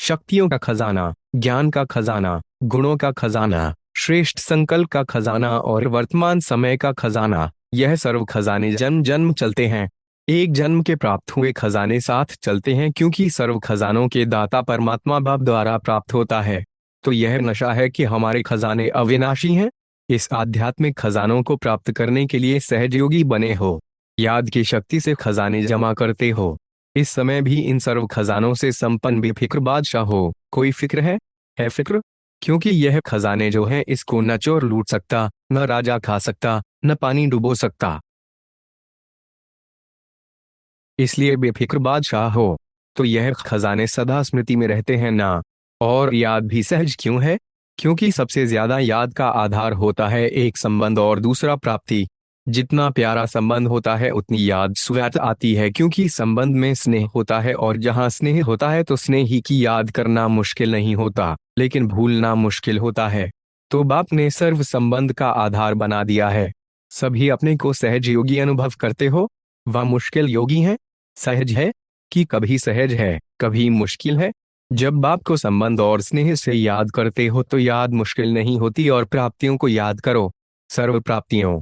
शक्तियों का खजाना, ज्ञान का खजाना, गुणों का खजाना, श्रेष्ठ संकल्प का खजाना और वर्तमान समय का खजाना, यह सर्व खजाने जन्म जन्म चलते हैं। एक जन्म के प्राप्त हुए खजाने साथ चलते हैं, क्योंकि सर्व खजानों के दाता परमात्मा बाप द्वारा प्राप्त होता है। तो यह नशा है कि हमारे खजाने अविनाशी हैं। इस आध्यात्मिक खजानों को प्राप्त करने के लिए सहजयोगी बने हो। याद की शक्ति से खजाने जमा करते हो। इस समय भी इन सर्व खजानों से संपन्न बेफिक्र बादशाह हो। कोई फिक्र है फिक्र? क्योंकि यह खजाने जो है, इसको न चोर लूट सकता, न राजा खा सकता, न पानी डुबो सकता। इसलिए बेफिक्र बादशाह हो। तो यह खजाने सदा स्मृति में रहते हैं ना। और याद भी सहज क्यों है? क्योंकि सबसे ज्यादा याद का आधार होता है एक संबंध और दूसरा प्राप्ति। जितना प्यारा संबंध होता है उतनी याद स्वतः आती है, क्योंकि संबंध में स्नेह होता है और जहाँ स्नेह होता है तो स्नेही की याद करना मुश्किल नहीं होता, लेकिन भूलना मुश्किल होता है। तो बाप ने सर्व संबंध का आधार बना दिया है। सभी अपने को सहज योगी अनुभव करते हो। वह मुश्किल योगी है? सहज है कि कभी सहज है कभी मुश्किल है? जब बाप को संबंध और स्नेह से याद करते हो तो याद मुश्किल नहीं होती। और प्राप्तियों को याद करो। सर्व प्राप्तियों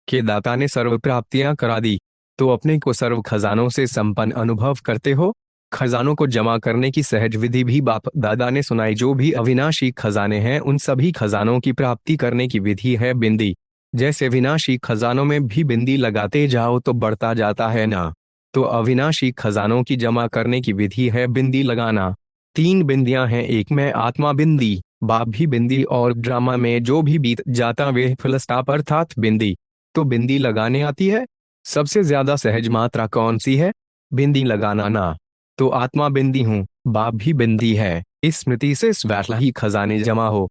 के दाता ने सर्व प्राप्तियां करा दी। तो अपने को सर्व खजानों से संपन्न अनुभव करते हो। खजानों को जमा करने की सहज विधि भी बाप दादा ने सुनाई। जो भी अविनाशी खजाने हैं उन सभी खजानों की प्राप्ति करने की विधि है बिंदी। जैसे विनाशी खजानों में भी बिंदी लगाते जाओ तो बढ़ता जाता है ना। तो अविनाशी खजानों की जमा करने की विधि है बिंदी लगाना। तीन बिंदियां हैं, एक में आत्मा बिंदी, बाप भी बिंदी और ड्रामा में जो भी बीत जाता वे फुल स्टॉप अर्थात बिंदी। तो बिंदी लगाने आती है। सबसे ज्यादा सहज मात्रा कौन सी है? बिंदी लगाना ना। तो आत्मा बिंदी हूँ, बाप भी बिंदी है। इस स्मृति से स्वतः ही खजाने जमा हो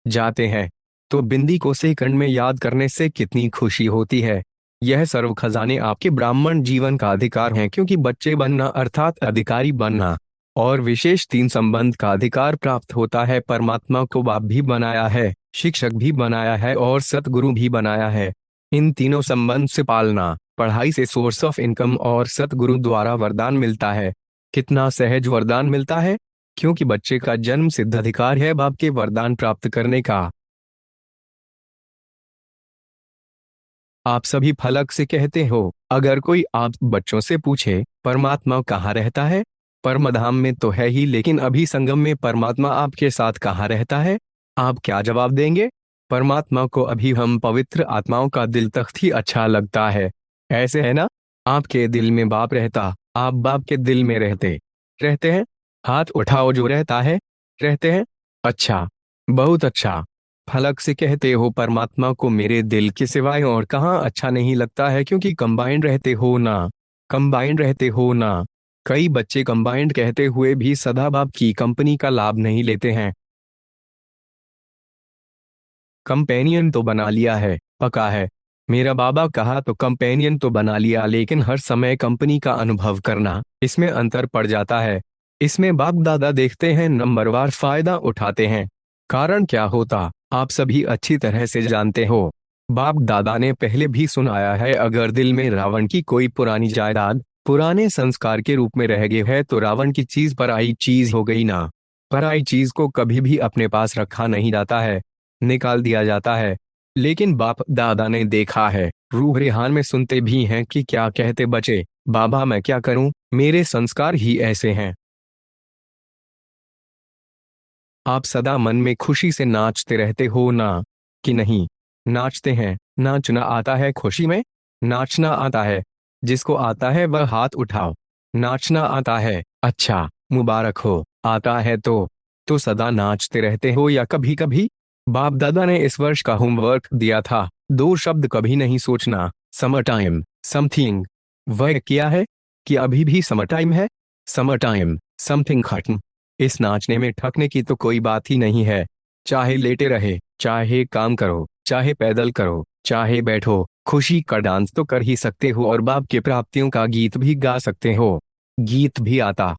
जाते हैं। तो बिंदी को सेकंड में याद करने से कितनी खुशी होती है। यह सर्व खजाने आपके ब्राह्मण जीवन का अधिकार हैं, क्योंकि बच्चे बनना अर्थात अधिकारी बनना और विशेष तीन संबंध का अधिकार प्राप्त होता है। परमात्मा को बाप भी बनाया है, शिक्षक भी बनाया है और सतगुरु भी बनाया है। इन तीनों संबंध से पालना, पढ़ाई से सोर्स ऑफ इनकम और सतगुरु द्वारा वरदान मिलता है। कितना सहज वरदान मिलता है, क्योंकि बच्चे का जन्म सिद्ध अधिकार है बाप के वरदान प्राप्त करने का। आप सभी फलक से कहते हो। अगर कोई आप बच्चों से पूछे परमात्मा कहाँ रहता है, परमधाम में तो है ही, लेकिन अभी संगम में परमात्मा आपके साथ कहाँ रहता है, आप क्या जवाब देंगे? परमात्मा को अभी हम पवित्र आत्माओं का दिल तख्त ही अच्छा लगता है। ऐसे है ना। आपके दिल में बाप रहता, आप बाप के दिल में रहते हैं। हाथ उठाओ जो रहता है। रहते हैं। अच्छा, बहुत अच्छा। फलक से कहते हो परमात्मा को मेरे दिल के सिवाय और कहाँ अच्छा नहीं लगता है, क्योंकि कंबाइंड रहते हो ना। कंबाइंड रहते हो ना। कई बच्चे कंबाइंड कहते हुए भी सदा बाप की कंपनी का लाभ नहीं लेते हैं। कंपेनियन तो बना लिया है, पका है। मेरा बाबा कहा तो कंपेनियन तो बना लिया, लेकिन हर समय कंपनी का अनुभव करना, इसमें अंतर पड़ जाता है। इसमें बाप दादा देखते हैं, नंबरवार फायदा उठाते हैं। कारण क्या होता आप सभी अच्छी तरह से जानते हो। बाप दादा ने पहले भी सुनाया है, अगर दिल में रावण की कोई पुरानी जायदाद पुराने संस्कार के रूप में रह गई है तो रावण की चीज पराई चीज हो गई ना। पराई चीज को कभी भी अपने पास रखा नहीं जाता है, निकाल दिया जाता है। लेकिन बाप दादा ने देखा है, रूह रेहान में सुनते भी हैं कि क्या कहते बचे, बाबा मैं क्या करूं, मेरे संस्कार ही ऐसे हैं। आप सदा मन में खुशी से नाचते रहते हो ना, कि नहीं? नाचते हैं। नाचना आता है खुशी में? नाचना आता है? जिसको आता है वह हाथ उठाओ। नाचना आता है? अच्छा, मुबारक हो। आता है तो सदा नाचते रहते हो या कभी कभी? बाप दादा ने इस वर्ष का होमवर्क दिया था, दो शब्द कभी नहीं सोचना, समर टाइम, समथिंग। वह किया है कि अभी भी समर टाइम है? समर टाइम, समथिंग खत्म। इस नाचने में ठकने की तो कोई बात ही नहीं है। चाहे लेटे रहे, चाहे काम करो, चाहे पैदल करो, चाहे बैठो, खुशी का डांस तो कर ही सकते हो और बाप के प्राप्तियों का गीत भी गा सकते हो। गीत भी आता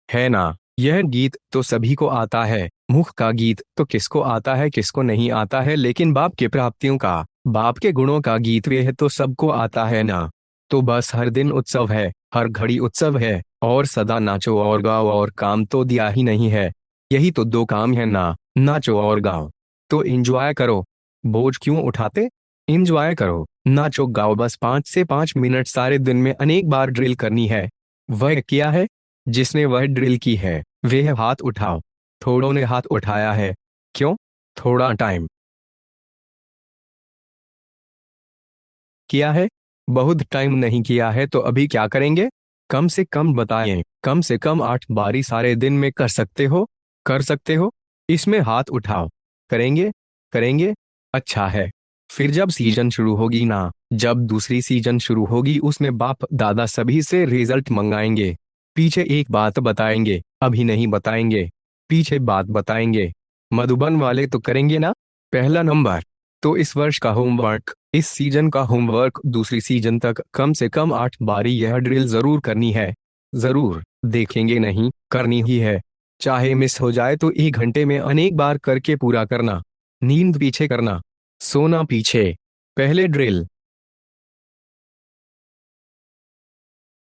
है ना। यह गीत तो सभी को आता है। मुख का गीत तो किसको आता है किसको नहीं आता है, लेकिन बाप के प्राप्तियों का बाप के गुणों का गीत वे है तो सबको आता है ना। तो बस हर दिन उत्सव है, हर घड़ी उत्सव है, और सदा नाचो और गाओ, और काम तो दिया ही नहीं है। यही तो दो काम है ना, नाचो और गाओ। तो एंजॉय करो, बोझ क्यों उठाते, एंजॉय करो, नाचो गाओ। बस 5 से 5 मिनट सारे दिन में अनेक बार ड्रिल करनी है। वह किया है? जिसने वह ड्रिल की है वह हाथ उठाओ। थोड़ों ने हाथ उठाया है। क्यों? थोड़ा टाइम किया है? बहुत टाइम नहीं किया है तो अभी क्या करेंगे? कम से कम बताएं, कम से कम 8 बारी सारे दिन में कर सकते हो? कर सकते हो? इसमें हाथ उठाओ। करेंगे? करेंगे? अच्छा है। फिर जब सीजन शुरू होगी ना, जब दूसरी सीजन शुरू होगी उसमें बाप दादा सभी से रिजल्ट मंगाएंगे। पीछे एक बात बताएंगे, अभी नहीं बताएंगे, पीछे बात बताएंगे। मधुबन वाले तो करेंगे ना? पहला नंबर। तो इस वर्ष का होमवर्क, इस सीजन का होमवर्क दूसरी सीजन तक कम से कम 8 बारी यह ड्रिल जरूर करनी है। जरूर, देखेंगे नहीं, करनी ही है। चाहे मिस हो जाए तो 1 घंटे में अनेक बार करके पूरा करना। नींद पीछे करना, सोना पीछे। पहले ड्रिल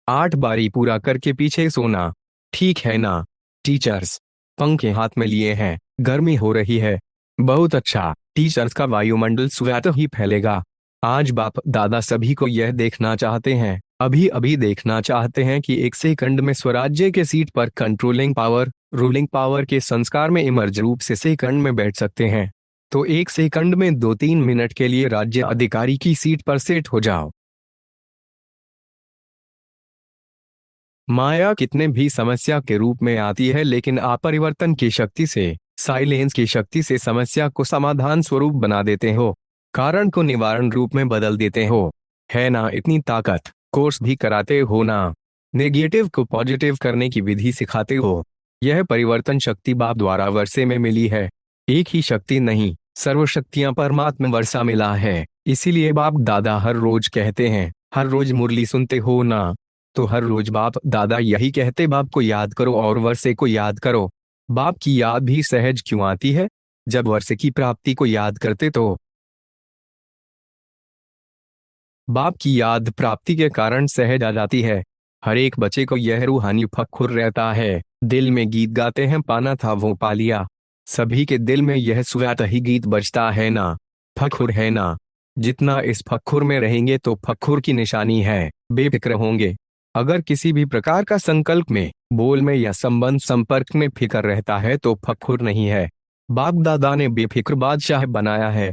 8 बारी पूरा करके पीछे सोना। ठीक है ना? टीचर्स, पंखे हाथ में लिए हैं, गर्मी हो रही है। बहुत अच्छा, टीचर्स का वायुमंडल स्वतः ही फैलेगा। आज बाप दादा सभी को यह देखना चाहते हैं, अभी अभी देखना चाहते हैं कि 1 सेकंड में स्वराज्य के सीट पर कंट्रोलिंग पावर, रूलिंग पावर के संस्कार में इमर्ज रूप से सेकंड में बैठ सकते हैं। तो 1 सेकंड में 2-3 मिनट के लिए राज्य अधिकारी की सीट पर सेट हो जाओ। माया कितने भी समस्या के रूप में आती है, लेकिन आप परिवर्तन की शक्ति से, साइलेंस की शक्ति से समस्या को समाधान स्वरूप बना देते हो, कारण को निवारण रूप में बदल देते हो। है ना इतनी ताकत? कोर्स भी कराते हो ना, नेगेटिव को पॉजिटिव करने की विधि सिखाते हो। यह परिवर्तन शक्ति बाप द्वारा वर्षे में मिली है। एक ही शक्ति नहीं, सर्वशक्तियां परमात्मा वर्षा मिला है। इसीलिए बाप दादा हर रोज कहते हैं, हर रोज मुरली सुनते हो ना, तो हर रोज बाप दादा यही कहते, बाप को याद करो और वर्षे को याद करो। बाप की याद भी सहज क्यों आती है? जब वर्षे की प्राप्ति को याद करते तो बाप की याद प्राप्ति के कारण सहज आ जाती है। हर एक बच्चे को यह रूहानी फख्र रहता है, दिल में गीत गाते हैं, पाना था वो पा लिया। सभी के दिल में यह स्वतः ही गीत बजता है ना, फख्र है ना। जितना इस फख्र में रहेंगे तो फख्र की निशानी है, बेफिक्र होंगे। अगर किसी भी प्रकार का संकल्प में, बोल में या संबंध संपर्क में फिक्र रहता है तो फख्र नहीं है। बाप दादा ने बेफिक्र बादशाह बनाया है।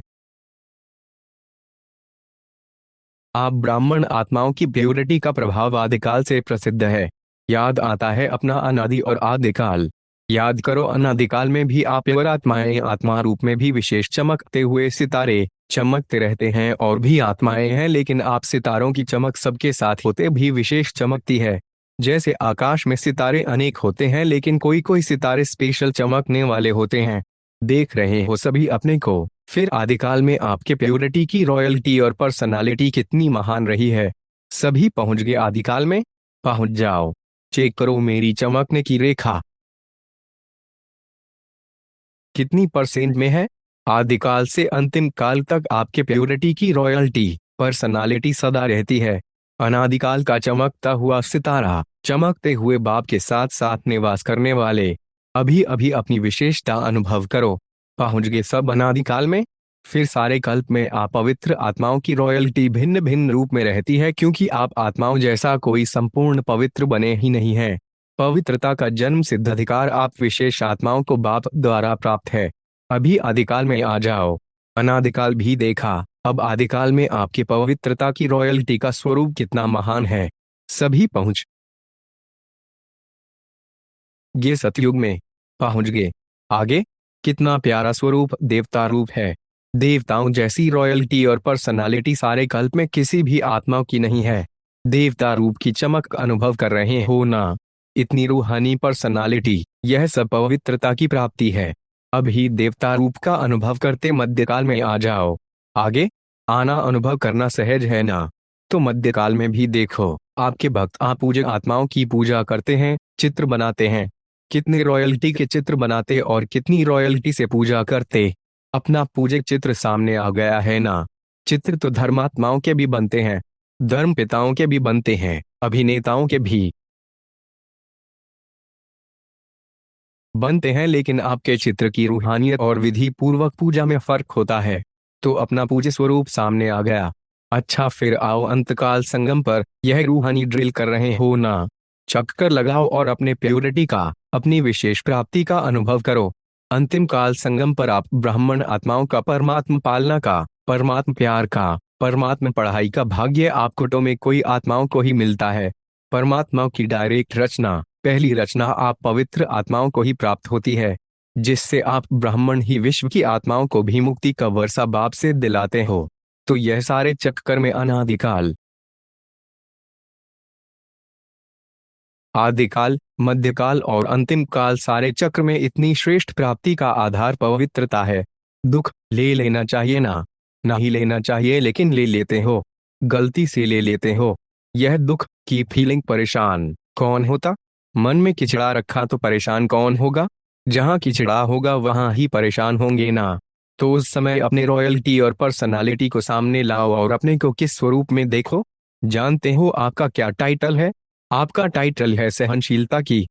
आप ब्राह्मण आत्माओं की प्योरिटी का प्रभाव आदिकाल से प्रसिद्ध है। याद आता है अपना अनादि और आदिकाल। याद करो, अनादिकाल में भी आप प्योर आत्माएं, आत्मा रूप में भी विशेष चमकते हुए सितारे चमकते रहते हैं, और भी आत्माएं हैं, लेकिन आप सितारों की चमक सबके साथ होते भी विशेष चमकती है। जैसे आकाश में सितारे अनेक होते हैं, लेकिन कोई कोई सितारे स्पेशल चमकने वाले होते हैं। देख रहे हो सभी अपने को। फिर आदिकाल में आपके प्योरिटी की रॉयल्टी और पर्सनालिटी कितनी महान रही है। सभी पहुंच गए आदिकाल में? पहुंच जाओ। चेक करो मेरी चमकने की रेखा कितनी परसेंट में है। आदिकाल से अंतिम काल तक आपके प्योरिटी की रॉयल्टी, पर्सनालिटी सदा रहती है। अनादिकाल का चमकता हुआ सितारा, चमकते हुए बाप के साथ साथ निवास करने वाले। अभी अभी अपनी विशेषता अनुभव करो। पहुंच गए सब अनादिकाल में? फिर सारे कल्प में आप पवित्र आत्माओं की रॉयल्टी भिन्न भिन्न रूप में रहती है, क्योंकि आप आत्माओं जैसा कोई संपूर्ण पवित्र बने ही नहीं है। पवित्रता का जन्म सिद्ध अधिकार आप विशेष आत्माओं को बाप द्वारा प्राप्त है। अभी आदिकाल में आ जाओ। अनादिकाल भी देखा, अब आदिकाल में आपकी पवित्रता की रॉयल्टी का स्वरूप कितना महान है। सभी पहुंच ये सतयुग में पहुंच गए। आगे कितना प्यारा स्वरूप देवता रूप है। देवताओं जैसी रॉयल्टी और पर्सनालिटी सारे कल्प में किसी भी आत्मा की नहीं है। देवता रूप की चमक अनुभव कर रहे हो ना, इतनी रूहानी पर्सनालिटी, यह सब पवित्रता की प्राप्ति है। अभी देवता रूप का अनुभव करते मध्यकाल में आ जाओ। आगे आना अनुभव करना सहज है ना, तो मध्यकाल में भी देखो, आपके भक्त आप पूजक आत्माओं की पूजा करते हैं, चित्र बनाते हैं। कितने रॉयल्टी के चित्र बनाते और कितनी रॉयल्टी से पूजा करते। अपना पूजक चित्र सामने आ गया है ना। चित्र तो धर्मात्माओं के भी बनते हैं, धर्म पिताओं के भी बनते हैं, अभिनेताओं के भी बनते हैं, लेकिन आपके चित्र की रूहानियत और विधि पूर्वक पूजा में फर्क होता है। तो अपना पूज्य स्वरूप सामने आ गया। अच्छा, फिर आओ अंतकाल संगम पर। यह रूहानी ड्रिल कर रहे हो ना? चक्कर लगाओ और अपने प्योरिटी का, अपनी विशेष प्राप्ति का अनुभव करो। अंतिम काल संगम पर आप ब्राह्मण आत्माओं का, परमात्म पालना का, परमात्म प्यार का, परमात्म पढ़ाई का भाग्य आपको में कोई आत्माओं को ही मिलता है। परमात्मा की डायरेक्ट रचना, पहली रचना आप पवित्र आत्माओं को ही प्राप्त होती है, जिससे आप ब्राह्मण ही विश्व की आत्माओं को भी मुक्ति का वर्षा बाप से दिलाते हो। तो यह सारे चक्कर में अनादिकाल, आदिकाल, मध्यकाल और अंतिम काल, सारे चक्र में इतनी श्रेष्ठ प्राप्ति का आधार पवित्रता है। दुख ले लेना चाहिए ना? नहीं लेना चाहिए, लेकिन ले लेते हो, गलती से ले लेते हो। यह दुख की फीलिंग, परेशान कौन होता? मन में किचड़ा रखा तो परेशान कौन होगा? जहां किचड़ा होगा वहां ही परेशान होंगे ना? तो उस समय अपने रॉयल्टी और पर्सनालिटी को सामने लाओ और अपने को किस स्वरूप में देखो। जानते हो आपका क्या टाइटल है? आपका टाइटल है सहनशीलता की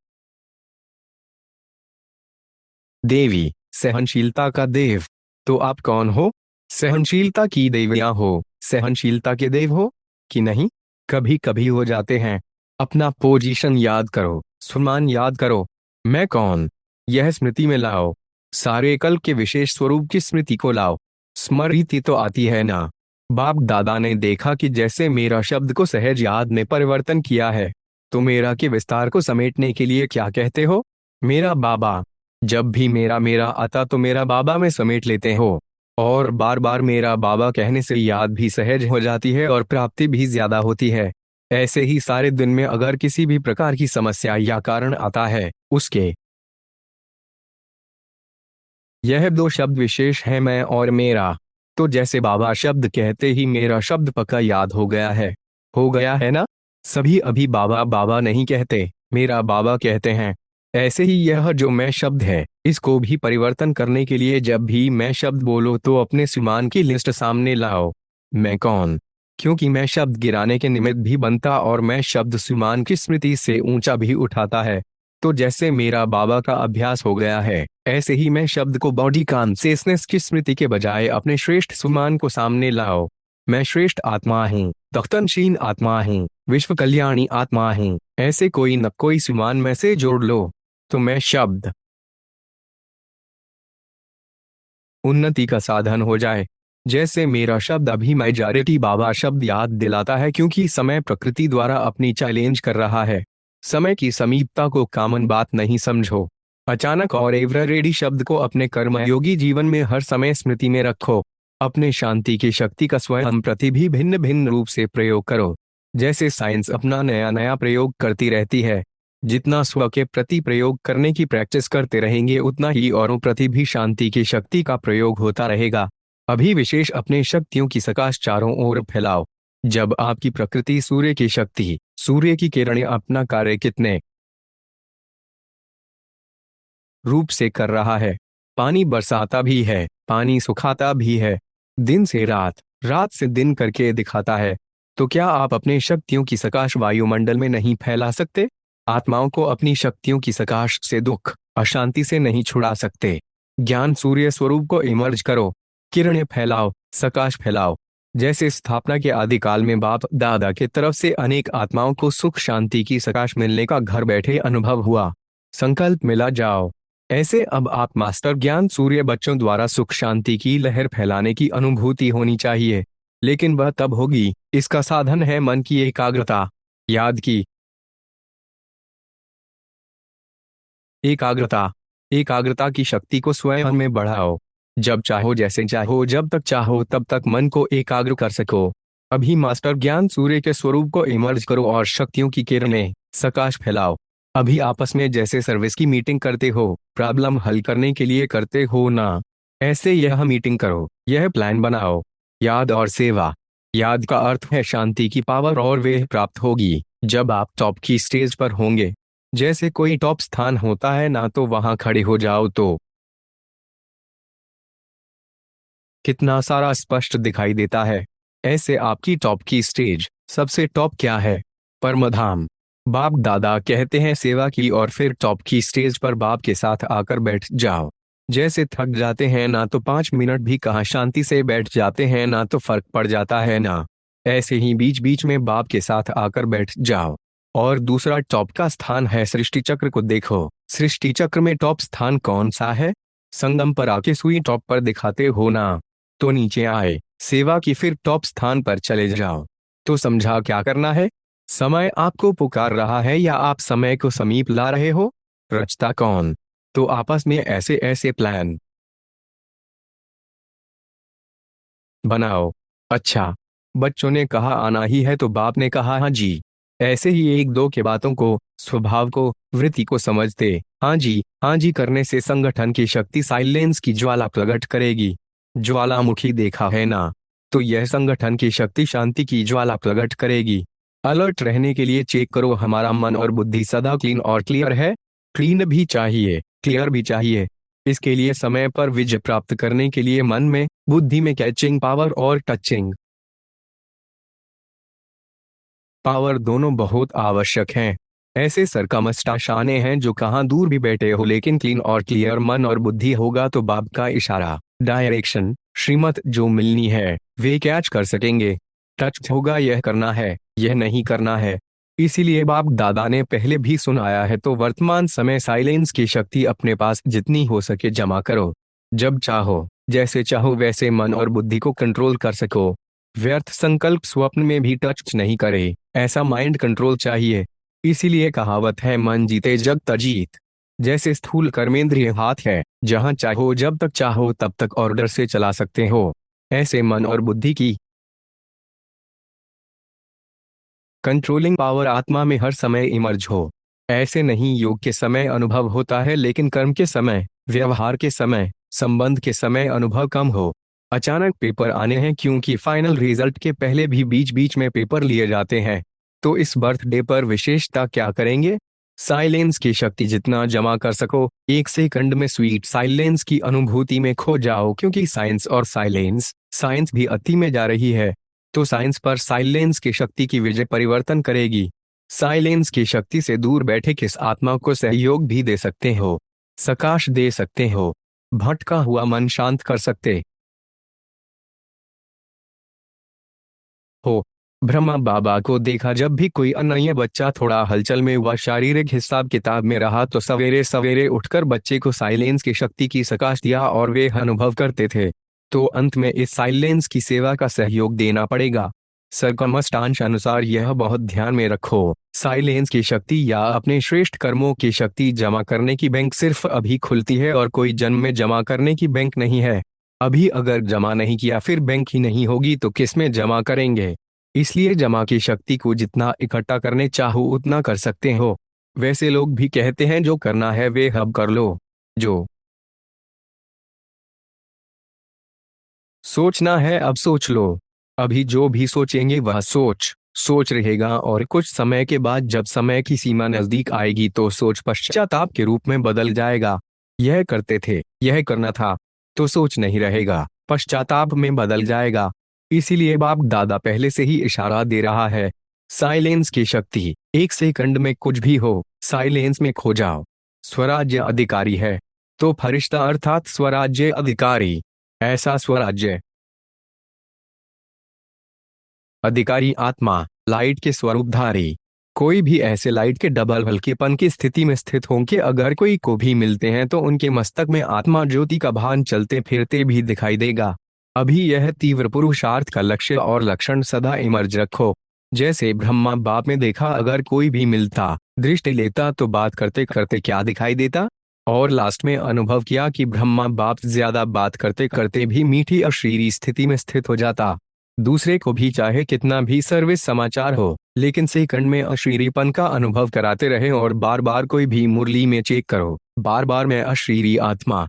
देवी, सहनशीलता का देव। तो आप कौन हो? सहनशीलता की देवियां हो, सहनशीलता के देव हो कि नहीं? कभी कभी हो जाते हैं। अपना पोजीशन याद करो, सम्मान याद करो। मैं कौन? यह स्मृति में लाओ। सारे कल के विशेष स्वरूप की स्मृति को लाओ। स्मृति तो आती है ना? बाप दादा ने देखा कि जैसे मेरा शब्द को सहज याद में परिवर्तन किया है, तो मेरा के विस्तार को समेटने के लिए क्या कहते हो? मेरा बाबा। जब भी मेरा मेरा आता तो मेरा बाबा में समेट लेते हो, और बार बार मेरा बाबा कहने से याद भी सहज हो जाती है और प्राप्ति भी ज्यादा होती है। ऐसे ही सारे दिन में अगर किसी भी प्रकार की समस्या या कारण आता है, उसके यह दो शब्द विशेष है, मैं और मेरा। तो जैसे बाबा शब्द कहते ही मेरा शब्द पक्का याद हो गया है ना? सभी अभी बाबा बाबा नहीं कहते, मेरा बाबा कहते हैं। ऐसे ही यह जो मैं शब्द है, इसको भी परिवर्तन करने के लिए जब भी मैं शब्द बोलो तो अपने सुमान की लिस्ट सामने लाओ। मैं कौन? क्योंकि मैं शब्द गिराने के निमित्त भी बनता और मैं शब्द सुमान की स्मृति से ऊंचा भी उठाता है। तो जैसे मेरा बाबा का अभ्यास हो गया है, ऐसे ही मैं शब्द को बॉडी कॉन्सियसनेस की स्मृति के बजाय अपने श्रेष्ठ सुमान को सामने लाओ। मैं श्रेष्ठ आत्मा हूँ, तख्तनशीन आत्मा हूँ, विश्व कल्याणी आत्मा हूँ। ऐसे कोई न कोई सुमान में से जोड़ लो, तो मैं शब्द उन्नति का साधन हो जाए। जैसे मेरा शब्द अभी मेजॉरिटी बाबा शब्द याद दिलाता है, क्योंकि समय प्रकृति द्वारा अपनी चैलेंज कर रहा है। समय की समीपता को कॉमन बात नहीं समझो। अचानक और एवरेडी शब्द को अपने कर्मयोगी जीवन में हर समय स्मृति में रखो। अपने शांति की शक्ति का स्वयं प्रति भी भिन्न भिन्न रूप से प्रयोग करो। जैसे साइंस अपना नया नया प्रयोग करती रहती है, जितना स्व के प्रति प्रयोग करने की प्रैक्टिस करते रहेंगे, उतना ही औरों प्रति भी शांति की शक्ति का प्रयोग होता रहेगा। अभी विशेष अपने शक्तियों की सकाश चारों ओर फैलाओ। जब आपकी प्रकृति सूर्य की शक्ति, सूर्य की किरणें अपना कार्य कितने रूप से कर रहा है। पानी बरसाता भी है, पानी सुखाता भी है, दिन से रात, रात से दिन करके दिखाता है। तो क्या आप अपने शक्तियों की सकाश वायुमंडल में नहीं फैला सकते? आत्माओं को अपनी शक्तियों की सकाश से दुख, अशांति से नहीं छुड़ा सकते। ज्ञान सूर्य स्वरूप को इमर्ज करो, किरणें फैलाओ, सकाश फैलाओ। जैसे स्थापना के आदिकाल में बाप दादा की तरफ से अनेक आत्माओं को सुख शांति की सकाश मिलने का घर बैठे अनुभव हुआ, संकल्प मिला जाओ। ऐसे अब आप मास्टर ज्ञान सूर्य बच्चों द्वारा सुख शांति की लहर फैलाने की अनुभूति होनी चाहिए। लेकिन वह तब होगी, इसका साधन है मन की एकाग्रता। याद की एकाग्रता, एकाग्रता की शक्ति को स्वयं में बढ़ाओ। जब चाहो, जैसे चाहो, जब तक चाहो तब तक मन को एकाग्र कर सको। अभी मास्टर ज्ञान सूर्य के स्वरूप को इमर्ज करो और शक्तियों की किरणें, सकाश फैलाओ। अभी आपस में जैसे सर्विस की मीटिंग करते हो, प्रॉब्लम हल करने के लिए करते हो ना, ऐसे यह मीटिंग करो, यह प्लान बनाओ। याद और सेवा। याद का अर्थ है शांति की पावर, और वह प्राप्त होगी जब आप टॉप की स्टेज पर होंगे। जैसे कोई टॉप स्थान होता है ना, तो वहां खड़े हो जाओ तो कितना सारा स्पष्ट दिखाई देता है। ऐसे आपकी टॉप की स्टेज सबसे टॉप क्या है? परमधाम। बाप दादा कहते हैं सेवा की और फिर टॉप की स्टेज पर बाप के साथ आकर बैठ जाओ। जैसे थक जाते हैं ना तो 5 मिनट भी कहाँ शांति से बैठ जाते हैं ना तो फर्क पड़ जाता है ना। ऐसे ही बीच बीच में बाप के साथ आकर बैठ जाओ। और दूसरा टॉप का स्थान है सृष्टि चक्र को देखो। सृष्टि चक्र में टॉप स्थान कौन सा है? संगम पर आके सुई टॉप पर दिखाते हो ना, तो नीचे आए सेवा की फिर टॉप स्थान पर चले जाओ। तो समझा क्या करना है? समय आपको पुकार रहा है या आप समय को समीप ला रहे हो? रचता कौन? तो आपस में ऐसे ऐसे प्लान बनाओ। अच्छा, बच्चों ने कहा आना ही है तो बाप ने कहा हाँ जी। ऐसे ही एक दो के बातों को, स्वभाव को, वृत्ति को समझते हाँ जी करने से संगठन की शक्ति साइलेंस की ज्वाला प्रकट करेगी। ज्वालामुखी देखा है ना? तो यह संगठन की शक्ति शांति की ज्वाला प्रकट करेगी। अलर्ट रहने के लिए चेक करो हमारा मन और बुद्धि सदा क्लीन और क्लियर है। क्लीन भी चाहिए, क्लियर भी चाहिए। इसके लिए समय पर विजय प्राप्त करने के लिए मन में बुद्धि में कैचिंग पावर और टचिंग पावर दोनों बहुत आवश्यक हैं। ऐसे सरकमस्टांशाने हैं जो कहाँ दूर भी बैठे हो लेकिन क्लीन और क्लियर मन और बुद्धि होगा तो बाप का इशारा, डायरेक्शन, श्रीमत जो मिलनी है वे कैच कर सकेंगे। टच होगा यह करना है, यह नहीं करना है। इसीलिए बाप दादा ने पहले भी सुनाया है तो वर्तमान समय साइलेंस की शक्ति अपने पास जितनी हो सके जमा करो। जब चाहो जैसे चाहो वैसे मन और बुद्धि को कंट्रोल कर सको। व्यर्थ संकल्प स्वप्न में भी टच नहीं करे, ऐसा माइंड कंट्रोल चाहिए। इसीलिए कहावत है मन जीते जग तजीत। जैसे स्थूल कर्मेंद्रिय हाथ है, जहां चाहो जब तक चाहो तब तक ऑर्डर से चला सकते हो, ऐसे मन और बुद्धि की कंट्रोलिंग पावर आत्मा में हर समय इमर्ज हो। ऐसे नहीं योग के समय अनुभव होता है लेकिन कर्म के समय, व्यवहार के समय, संबंध के समय अनुभव कम हो। अचानक पेपर आने हैं क्योंकि फाइनल रिजल्ट के पहले भी बीच बीच में पेपर लिए जाते हैं। तो इस बर्थडे पर विशेषता क्या करेंगे? साइलेंस की शक्ति जितना जमा कर सको 1 सेकंड में स्वीट साइलेंस की अनुभूति में खो जाओ क्योंकि साइंस और साइंस भी अति में जा रही है। तो साइंस पर साइलेंस की शक्ति की विजय परिवर्तन करेगी। साइलेंस की शक्ति से दूर बैठे किस आत्मा को सहयोग भी दे सकते हो, सकाश दे सकते हो, भटका हुआ मन शांत कर सकते हो। ब्रह्मा बाबा को देखा जब भी कोई अनन्य बच्चा थोड़ा हलचल में व शारीरिक हिसाब किताब में रहा तो सवेरे सवेरे उठकर बच्चे को साइलेंस की शक्ति की सकाश दिया और वे अनुभव करते थे। तो अंत में इस साइलेंस की सेवा का सहयोग देना पड़ेगा। सरकमस्टांश अनुसार यह बहुत ध्यान में रखो, साइलेंस की शक्ति या अपने श्रेष्ठ कर्मों की शक्ति जमा करने की बैंक सिर्फ अभी खुलती है और कोई जन्म में जमा करने की बैंक नहीं है। अभी अगर जमा नहीं किया फिर बैंक ही नहीं होगी तो किस में जमा करेंगे? इसलिए जमा की शक्ति को जितना इकट्ठा करने चाहो उतना कर सकते हो। वैसे लोग भी कहते हैं जो करना है वे अब कर लो, जो सोचना है अब सोच लो। अभी जो भी सोचेंगे वह सोच रहेगा और कुछ समय के बाद जब समय की सीमा नजदीक आएगी तो सोच पश्चाताप के रूप में बदल जाएगा। यह करते थे, यह करना था, तो सोच नहीं रहेगा, पश्चाताप में बदल जाएगा। इसीलिए बाप दादा पहले से ही इशारा दे रहा है, साइलेंस की शक्ति 1 सेकंड में कुछ भी हो साइलेंस में खो जाओ। स्वराज्य अधिकारी है तो फरिश्ता अर्थात स्वराज्य अधिकारी। ऐसा स्वराज्य अधिकारी आत्मा लाइट के स्वरूपधारी। कोई भी ऐसे लाइट के डबल हल्केपन की स्थिति में स्थित होंगे अगर कोई को भी मिलते हैं तो उनके मस्तक में आत्मा ज्योति का भान चलते फिरते भी दिखाई देगा। अभी यह तीव्र पुरुषार्थ का लक्ष्य और लक्षण सदा इमर्ज रखो। जैसे ब्रह्मा बाप में देखा अगर कोई भी मिलता दृष्टि लेता तो बात करते करते क्या दिखाई देता, और लास्ट में अनुभव किया कि ब्रह्मा बाप ज्यादा बात करते करते भी मीठी अशरीरी स्थिति में स्थित हो जाता। दूसरे को भी चाहे कितना भी सर्विस समाचार हो लेकिन सेकंड में अशरीरीपन का अनुभव कराते रहे और बार बार कोई भी मुरली में चेक करो, बार बार मैं अशरीरी आत्मा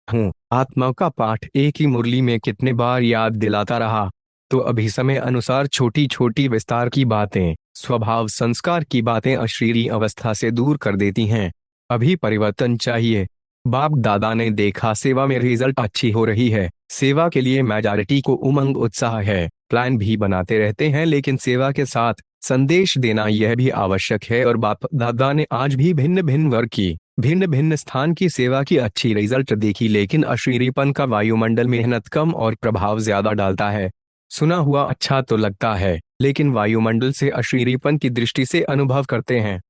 हूँ, आत्मा का पाठ एक ही मुरली में कितने बार याद दिलाता रहा। तो अभी समय अनुसार छोटी छोटी विस्तार की बातें, स्वभाव संस्कार की बातें अशरीरी अवस्था से दूर कर देती हैं। अभी परिवर्तन चाहिए। बाप दादा ने देखा सेवा में रिजल्ट अच्छी हो रही है, सेवा के लिए मेजॉरिटी को उमंग उत्साह है, प्लान भी बनाते रहते हैं, लेकिन सेवा के साथ संदेश देना यह भी आवश्यक है। और बाप दादा ने आज भी भिन्न भिन्न वर्ग की, भिन्न भिन्न स्थान की सेवा की अच्छी रिजल्ट देखी, लेकिन अशरीरीपन का वायुमंडल मेहनत कम और प्रभाव ज्यादा डालता है। सुना हुआ अच्छा तो लगता है, लेकिन वायुमंडल से अशरीरीपन की दृष्टि से अनुभव करते हैं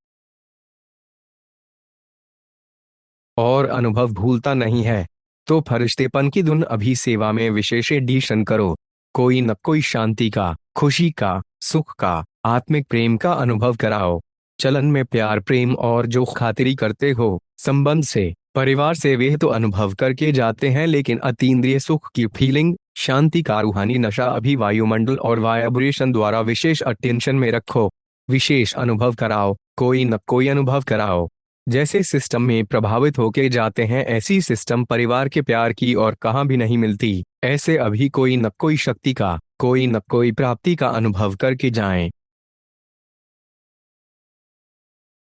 और अनुभव भूलता नहीं है। तो फरिश्तेपन की धुन अभी सेवा में विशेष एडिशन करो। कोई न कोई शांति का, खुशी का, सुख का, आत्मिक प्रेम का अनुभव कराओ। चलन में प्यार प्रेम और जो खातिरी करते हो संबंध से, परिवार से, वे तो अनुभव करके जाते हैं, लेकिन अतीन्द्रिय सुख की फीलिंग, शांति का रूहानी नशा अभी वायुमंडल और वाइब्रेशन द्वारा विशेष अटेंशन में रखो। विशेष अनुभव कराओ, कोई न कोई अनुभव कराओ। जैसे सिस्टम में प्रभावित होके जाते हैं, ऐसी सिस्टम परिवार के प्यार की और कहाँ भी नहीं मिलती। ऐसे अभी कोई न कोई शक्ति का, कोई न कोई प्राप्ति का अनुभव करके जाएं।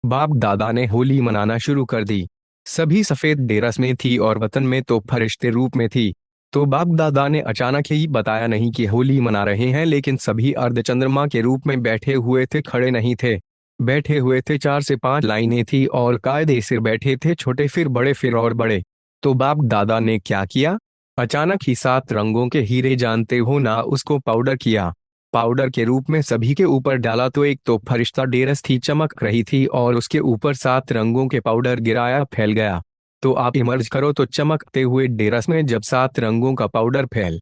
बाप दादा ने होली मनाना शुरू कर दी। सभी सफेद डेरस में थी और वतन में तो फरिश्ते रूप में थी। तो बाप दादा ने अचानक ही बताया नहीं कि होली मना रहे हैं, लेकिन सभी अर्धचंद्रमा के रूप में बैठे हुए थे, खड़े नहीं थे। बैठे हुए थे, 4 से 5 लाइनें थी और कायदे से बैठे थे, छोटे फिर बड़े फिर और बड़े। तो बाप दादा ने क्या किया? अचानक ही 7 रंगों के हीरे जानते हो ना, उसको पाउडर किया। पाउडर के रूप में सभी के ऊपर डाला। तो एक तो फरिश्ता डेरस थी, चमक रही थी, और उसके ऊपर 7 रंगों के पाउडर गिराया, फैल गया। तो आप इमर्ज करो तो चमकते हुए डेरस में जब 7 रंगों का पाउडर फैल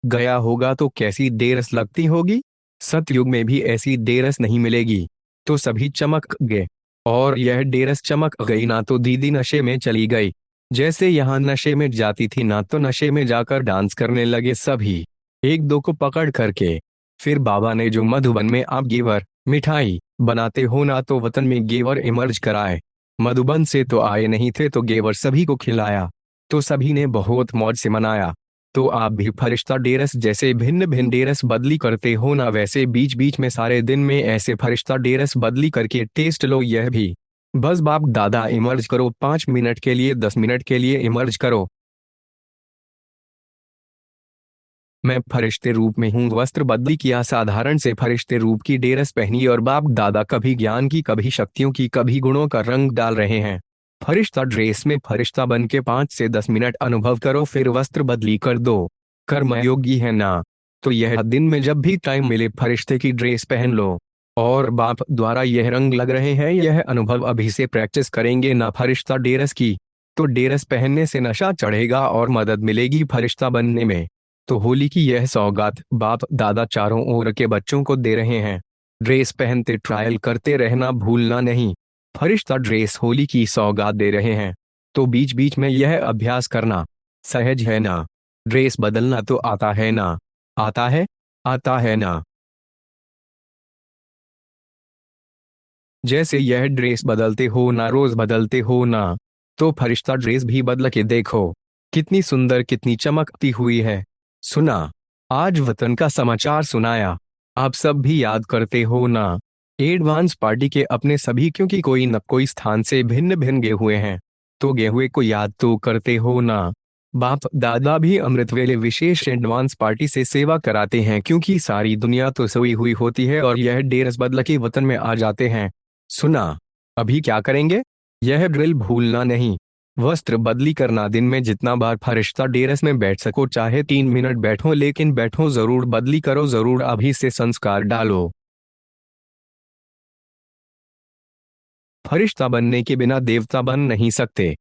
गया होगा तो कैसी डेरस लगती होगी। सतयुग में भी ऐसी डेरस नहीं मिलेगी। तो सभी चमक गए, और यह डेरस चमक गई ना तो दीदी नशे में चली गई। जैसे यहाँ नशे में जाती थी ना, तो नशे में जाकर डांस करने लगे सभी, एक दो को पकड़ करके। फिर बाबा ने जो मधुबन में आप गेवर मिठाई बनाते हो ना, तो वतन में गेवर इमर्ज कराए। मधुबन से तो आए नहीं थे, तो गेवर सभी को खिलाया। तो सभी ने बहुत मौज से मनाया। तो आप भी फरिश्ता डेरस जैसे भिन्न भिन्न डेरस बदली करते हो ना, वैसे बीच बीच में सारे दिन में ऐसे फरिश्ता डेरस बदली करके टेस्ट लो। यह भी बस बाप दादा इमर्ज करो, 5 मिनट के लिए, 10 मिनट के लिए इमर्ज करो। मैं फरिश्ते रूप में हूँ, वस्त्र बदली किया, साधारण से फरिश्ते रूप की डेरस पहनी, और बाप दादा कभी ज्ञान की, कभी शक्तियों की, कभी गुणों का रंग डाल रहे हैं। फरिश्ता ड्रेस में फरिश्ता बन के 5 से 10 मिनट अनुभव करो, फिर वस्त्र बदली कर दो। कर्मयोगी है ना, तो यह दिन में जब भी टाइम मिले फरिश्ते की ड्रेस पहन लो। और बाप द्वारा यह रंग लग रहे हैं, यह अनुभव अभी से प्रैक्टिस करेंगे ना फरिश्ता डेरस की, तो डेरस पहनने से नशा चढ़ेगा और मदद मिलेगी फरिश्ता बनने में। तो होली की यह सौगात बाप दादा चारों ओर के बच्चों को दे रहे हैं। ड्रेस पहनते ट्रायल करते रहना भूलना नहीं। फरिश्ता ड्रेस होली की सौगात दे रहे हैं, तो बीच बीच में यह अभ्यास करना। सहज है ना? ड्रेस बदलना तो आता है ना? आता है, आता है ना? जैसे यह ड्रेस बदलते हो ना, रोज बदलते हो ना, तो फरिश्ता ड्रेस भी बदल के देखो, कितनी सुंदर, कितनी चमकती हुई है। सुना, आज वतन का समाचार सुनाया, आप सब भी याद करते हो ना। एडवांस पार्टी के अपने सभी, क्योंकि कोई न कोई स्थान से भिन्न भिन्न गए हुए हैं, तो गए हुए को याद तो करते हो ना। बाप दादा भी अमृत वेले विशेष एडवांस पार्टी से सेवा कराते हैं, क्योंकि सारी दुनिया तो सोई हुई होती है और यह डेरस बदल के वतन में आ जाते हैं। सुना, अभी क्या करेंगे? यह ड्रिल भूलना नहीं। वस्त्र बदली करना, दिन में जितना बार फरिश्ता डेरस में बैठ सको, चाहे 3 मिनट बैठो, लेकिन बैठो जरूर, बदली करो जरूर, अभी से संस्कार डालो। फरिश्ता बनने के बिना देवता बन नहीं सकते।